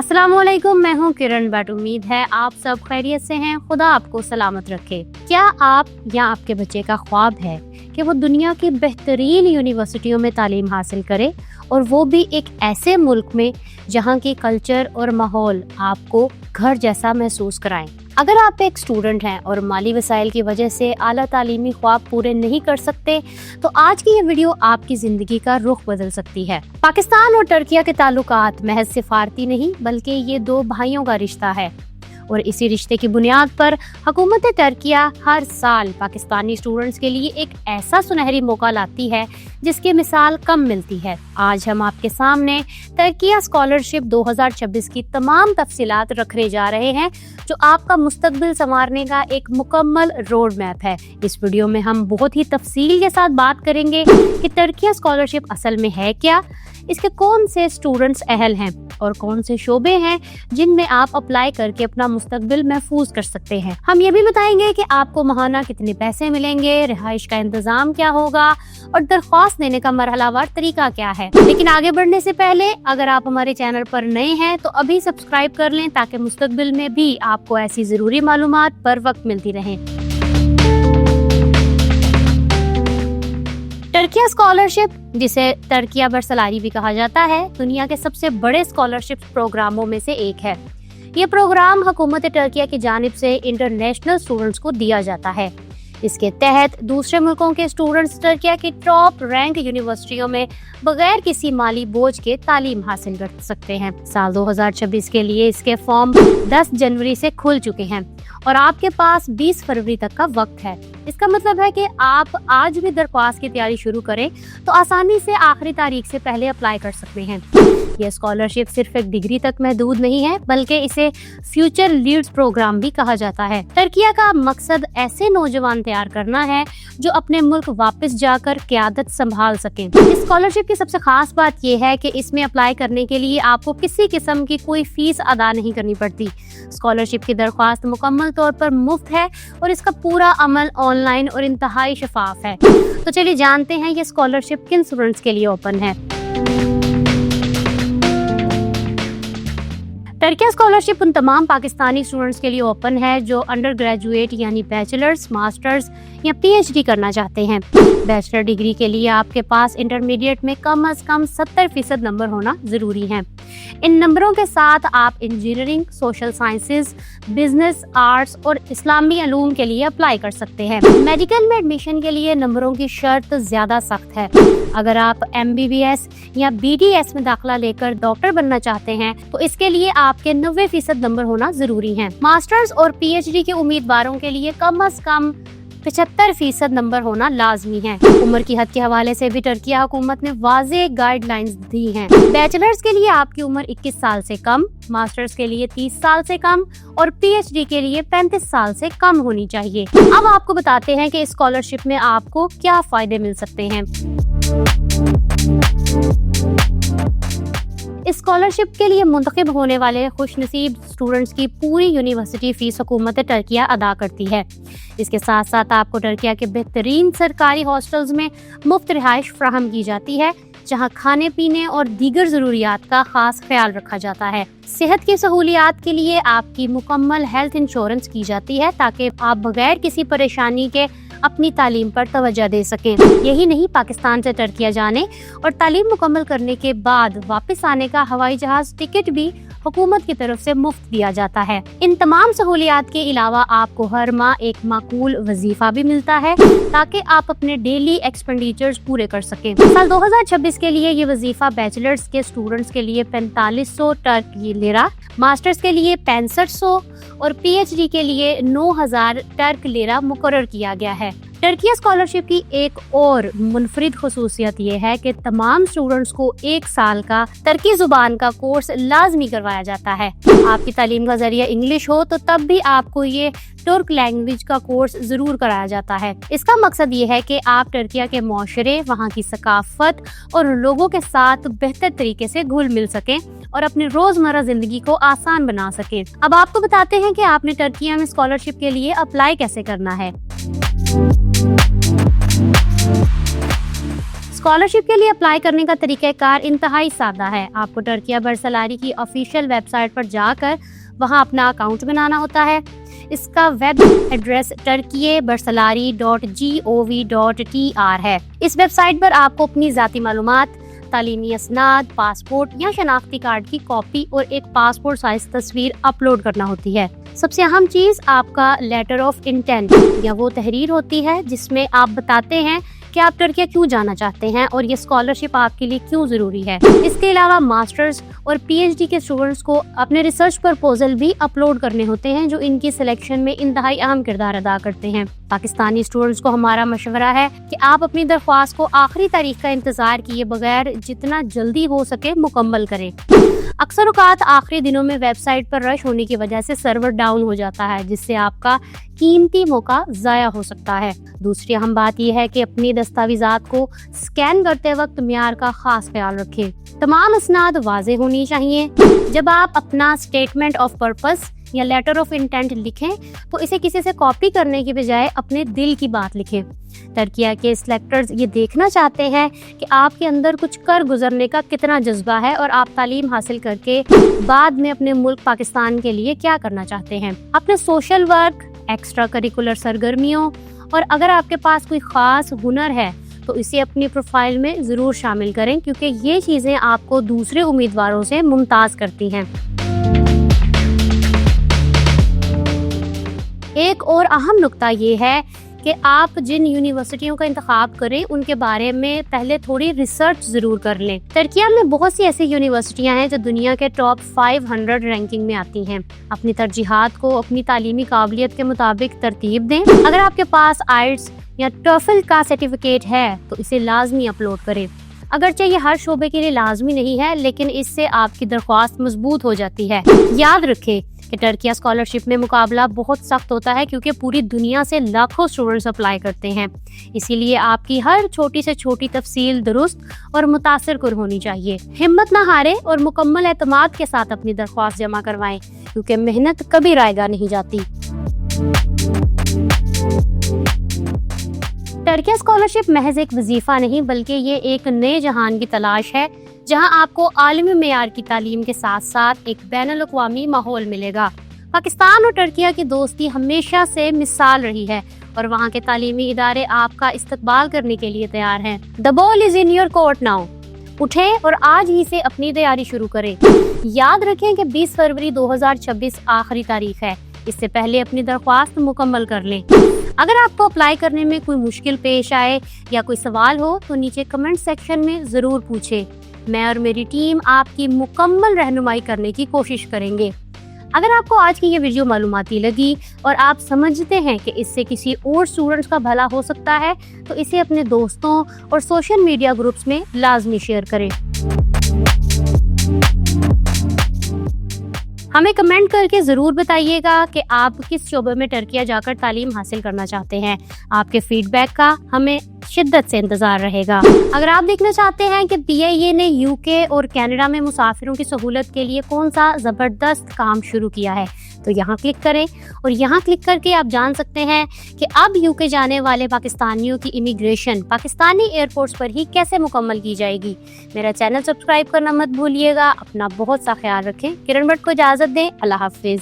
अस्सलाम वालेकुम, मैं हूँ किरण भट्ट। उम्मीद है आप सब खैरियत से हैं। खुदा आपको सलामत रखे। क्या आप या आपके बच्चे का ख्वाब है कि वो दुनिया की बेहतरीन यूनिवर्सिटियों में तालीम हासिल करे, और वो भी एक ऐसे मुल्क में जहाँ की कल्चर और माहौल आपको घर जैसा महसूस कराएं? अगर आप एक स्टूडेंट हैं और माली वसाइल की वजह से आला तालीमी ख्वाब पूरे नहीं कर सकते, तो आज की ये वीडियो आपकी ज़िंदगी का रुख बदल सकती है। पाकिस्तान और टर्किया के ताल्लुकात महज सिफारती नहीं, बल्कि ये दो भाइयों का रिश्ता है, और इसी रिश्ते की बुनियाद पर हुकूमत टर्किया हर साल पाकिस्तानी स्टूडेंट्स के लिए एक ऐसा सुनहरी मौका लाती है जिसकी मिसाल कम मिलती है। आज हम आपके सामने टर्किया स्कॉलरशिप 2026 की तमाम तफसीलात रखने जा रहे हैं, जो आपका मुस्तकबिल संवारने का एक मुकम्मल रोड मैप है। इस वीडियो में हम बहुत ही तफसील के साथ बात करेंगे कि टर्किया स्कॉलरशिप असल में है क्या, इसके कौन से स्टूडेंट्स अहल हैं और कौन से शोबे हैं जिनमें आप अप्लाई करके अपना मुस्तकबिल महफूज कर सकते हैं। हम ये भी बताएंगे कि आपको माहाना कितने पैसे मिलेंगे, रिहाइश का इंतजाम क्या होगा और दरख्वास्त देने का मरहलावार तरीका क्या है। लेकिन आगे बढ़ने से पहले अगर आप हमारे चैनल पर नए हैं तो अभी सब्सक्राइब कर लें, ताकि मुस्तकबिल में भी आपको ऐसी जरूरी मालूमात पर वक्त मिलती रहें। टर्किया स्कॉलरशिप, जिसे टर्किया बरसलारी भी कहा जाता है, दुनिया के सबसे बड़े स्कॉलरशिप प्रोग्रामों में से एक है। ये प्रोग्राम हुकूमत टर्किया की जानिब से इंटरनेशनल स्टूडेंट्स को दिया जाता है। इसके तहत दूसरे मुल्कों के स्टूडेंट्स टर्किया की टॉप रैंक यूनिवर्सिटियों में बगैर किसी माली बोझ के तालीम हासिल कर सकते हैं। साल 2026 के लिए इसके फॉर्म 10 जनवरी से खुल चुके हैं और आपके पास 20 फरवरी तक का वक्त है। इसका मतलब है कि आप आज भी दरख्वास्त की तैयारी शुरू करें तो आसानी से आखिरी तारीख से पहले अप्लाई कर सकते हैं। यह स्कॉलरशिप सिर्फ एक डिग्री तक महदूद नहीं है, बल्कि इसे फ्यूचर लीड्स प्रोग्राम भी कहा जाता है। टर्किया का मकसद ऐसे नौजवान तैयार करना है जो अपने मुल्क वापस जाकर क़यादत संभाल सकें। इस स्कॉलरशिप की सबसे खास बात यह है कि इसमें अप्लाई करने के लिए आपको किसी किस्म की कोई फीस अदा नहीं करनी पड़ती। स्कॉलरशिप की दरख्वास्त मुकम्मल तौर पर मुफ्त है और इसका पूरा अमल ऑनलाइन और इंतहाई शफाफ है। तो चलिए जानते हैं ये स्कॉलरशिप किन स्टूडेंट्स के लिए ओपन है। टर्किया स्कॉलरशिप उन तमाम पाकिस्तानी स्टूडेंट्स के लिए ओपन है जो अंडर ग्रेजुएट यानी बैचलर्स, मास्टर्स या पीएचडी करना चाहते हैं। बैचलर डिग्री के लिए आपके पास इंटरमीडिएट में कम से कम 70% नंबर होना जरूरी है। इन नंबरों के साथ आप engineering, social sciences, business, arts और इस्लामी अलूम के लिए अप्लाई कर सकते हैं। मेडिकल में एडमिशन के लिए नंबरों की शर्त ज्यादा सख्त है। अगर आप MBBS या BDS में दाखिला लेकर डॉक्टर बनना चाहते हैं तो इसके लिए आपके 90% नंबर होना जरूरी है। मास्टर्स और PhD के उम्मीदवारों के लिए कम से कम 75% नंबर होना लाजमी है। उम्र की हद के हवाले से भी टर्किया हुकूमत ने वाज़ेह गाइडलाइंस दी हैं। बैचलर्स के लिए आपकी उम्र 21 साल से कम, मास्टर्स के लिए 30 साल से कम और PhD के लिए 35 साल से कम होनी चाहिए। अब आपको बताते हैं कि इस स्कॉलरशिप में आपको क्या फायदे मिल सकते हैं। इस स्कॉलरशिप के लिए मुंतखब होने वाले खुशनसीब स्टूडेंट्स की पूरी यूनिवर्सिटी फीस हुकूमत टर्किया अदा करती है। इसके साथ साथ आपको टर्किया के बेहतरीन सरकारी हॉस्टल्स में मुफ्त रिहाइश फ्राहम की जाती है, जहां खाने पीने और दीगर ज़रूरियात का खास ख्याल रखा जाता है। सेहत की सहूलियात के लिए आपकी मुकम्मल हेल्थ इंश्योरेंस की जाती है, ताकि आप बगैर किसी परेशानी के अपनी तालीम पर तवज्जो दे सकें। यही नहीं, पाकिस्तान से टर्किया जाने और तालीम मुकम्मल करने के बाद वापस आने का हवाई जहाज टिकट भी हुकूमत की तरफ से मुफ्त दिया जाता है। इन तमाम सहूलियात के अलावा आपको हर माह एक माकूल वजीफा भी मिलता है, ताकि आप अपने डेली एक्सपेंडिचर्स पूरे कर सकें। साल 2026 के लिए ये वजीफा बैचलर्स के स्टूडेंट्स के लिए 4500 टर्की लिरा, मास्टर्स के लिए 6500 और PhD के लिए 9000 टर्क लिरा मुकर्रर किया गया है। टर्किया स्कॉलरशिप की एक और मुनफरिद खुसूसियत ये है कि तमाम स्टूडेंट्स को 1 साल का टर्की जुबान का कोर्स लाजमी करवाया जाता है। आपकी तालीम का जरिया इंग्लिश हो तो तब भी आपको ये तुर्क लैंग्वेज का कोर्स जरूर कराया जाता है। इसका मकसद ये है कि आप टर्किया के माशरे, वहाँ की सकाफत और लोगों के साथ बेहतर तरीके से घुल मिल सकें और अपनी रोजमर्रा जिंदगी को आसान बना सकें। अब आपको बताते हैं कि आपने टर्किया में स्कॉलरशिप के लिए अप्लाई कैसे करना है। اسکالرشپ کے لیے اپلائی کرنے کا طریقہ کار انتہائی سادہ ہے. آپ کو ترکیہ برسلاری کی آفیشیل ویب سائٹ پر جا کر وہاں اپنا اکاؤنٹ بنانا ہوتا ہے. اس کا ویب ایڈریس turkiyebarsalari.gov.tr ہے. اس ویب سائٹ پر آپ کو اپنی ذاتی معلومات، تعلیمی اسناد، پاسپورٹ یا شناختی کارڈ کی کاپی اور ایک پاسپورٹ سائز تصویر اپلوڈ کرنا ہوتی ہے. سب سے اہم چیز آپ کا لیٹر آف انٹینٹ یا وہ تحریر ہوتی ہے جس میں آپ بتاتے ہیں کہ آپ ترکیہ کیوں جانا چاہتے ہیں اور یہ اسکالرشپ آپ کے لیے کیوں ضروری ہے. اس کے علاوہ ماسٹرز اور پی ایچ ڈی کے اسٹوڈنٹس کو اپنے ریسرچ پرپوزل بھی اپلوڈ کرنے ہوتے ہیں جو ان کی سلیکشن میں انتہائی اہم کردار ادا کرتے ہیں. پاکستانی اسٹوڈنٹس کو ہمارا مشورہ ہے کہ آپ اپنی درخواست کو آخری تاریخ کا انتظار کیے بغیر جتنا جلدی ہو سکے مکمل کریں. اکثر اوقات آخری دنوں میں ویب سائٹ پر رش ہونے کی وجہ سے سرور ڈاؤن ہو جاتا ہے جس سے آپ کا قیمتی موقع ضائع ہو سکتا ہے. دوسری اہم بات یہ ہے کہ اپنی دستاویزات کو اسکین کرتے وقت معیار کا خاص خیال رکھیں. تمام اسناد واضح ہونی چاہیے. جب آپ اپنا اسٹیٹمنٹ آف پرپس یا لیٹر آف انٹینٹ لکھیں تو اسے کسی سے کاپی کرنے کی بجائے اپنے دل کی بات لکھیں. ترکیہ کے سلیکٹرز یہ دیکھنا چاہتے ہیں کہ آپ کے اندر کچھ کر گزرنے کا کتنا جذبہ ہے اور آپ تعلیم حاصل کر کے بعد میں اپنے ملک پاکستان کے لیے کیا کرنا چاہتے ہیں. اپنے سوشل ورک، ایکسٹرا کریکولر سرگرمیوں اور اگر آپ کے پاس کوئی خاص ہنر ہے تو اسے اپنی پروفائل میں ضرور شامل کریں کیونکہ یہ چیزیں آپ کو دوسرے امیدواروں سے ممتاز کرتی ہیں. ایک اور اہم نکتہ یہ ہے کہ آپ جن یونیورسٹیوں کا انتخاب کریں ان کے بارے میں پہلے تھوڑی ریسرچ ضرور کر لیں. ترکیہ میں بہت سی ایسی یونیورسٹیاں ہیں جو دنیا کے ٹاپ 500 رینکنگ میں آتی ہیں. اپنی ترجیحات کو اپنی تعلیمی قابلیت کے مطابق ترتیب دیں. اگر آپ کے پاس آئلٹس یا ٹوفل کا سرٹیفکیٹ ہے تو اسے لازمی اپلوڈ کریں. اگرچہ یہ ہر شعبے کے لیے لازمی نہیں ہے لیکن اس سے آپ کی درخواست مضبوط ہو جاتی ہے. یاد رکھیں کہ ترکیہ اسکالرشپ میں مقابلہ بہت سخت ہوتا ہے کیونکہ پوری دنیا سے لاکھوں اسٹوڈنٹس اپلائی کرتے ہیں. اسی لیے آپ کی ہر چھوٹی سے چھوٹی تفصیل درست اور متاثر کن ہونی چاہیے. ہمت نہ ہاریں اور مکمل اعتماد کے ساتھ اپنی درخواست جمع کروائیں کیونکہ محنت کبھی رائے گاہ نہیں جاتی. ترکیہ اسکالرشپ محض ایک وظیفہ نہیں بلکہ یہ ایک نئے جہان کی تلاش ہے جہاں آپ کو عالمی معیار کی تعلیم کے ساتھ ساتھ ایک بین الاقوامی ماحول ملے گا. پاکستان اور ترکیہ کی دوستی ہمیشہ سے مثال رہی ہے اور وہاں کے تعلیمی ادارے آپ کا استقبال کرنے کے لیے تیار ہیں. The ball is in your court now. اٹھیں اور آج ہی سے اپنی تیاری شروع کریں. یاد رکھیں کہ 20 فروری 2026 آخری تاریخ ہے. اس سے پہلے اپنی درخواست مکمل کر لیں. اگر آپ کو اپلائی کرنے میں کوئی مشکل پیش آئے یا کوئی سوال ہو تو نیچے کمنٹ سیکشن میں ضرور پوچھیں. میں اور میری ٹیم آپ کی مکمل رہنمائی کرنے کی کوشش کریں گے. اگر آپ کو آج کی یہ ویڈیو معلوماتی لگی اور آپ سمجھتے ہیں کہ اس سے کسی اور اسٹوڈنٹس کا بھلا ہو سکتا ہے تو اسے اپنے دوستوں اور سوشل میڈیا گروپس میں لازمی شیئر کریں. ہمیں کمنٹ کر کے ضرور بتائیے گا کہ آپ کس شعبے میں ترکیہ جا کر تعلیم حاصل کرنا چاہتے ہیں. آپ کے فیڈ بیک کا ہمیں شدت سے انتظار رہے گا. اگر آپ دیکھنا چاہتے ہیں کہ PIA نے UK اور کینیڈا میں مسافروں کی سہولت کے لیے کون سا زبردست کام شروع کیا ہے تو یہاں کلک کریں اور یہاں کلک کر کے آپ جان سکتے ہیں کہ اب UK جانے والے پاکستانیوں کی امیگریشن پاکستانی ایئرپورٹس پر ہی کیسے مکمل کی جائے گی. میرا چینل سبسکرائب کرنا مت بھولیے گا. اپنا بہت سا خیال رکھیں. کرن بٹ کو اجازت دیں. اللہ حافظ.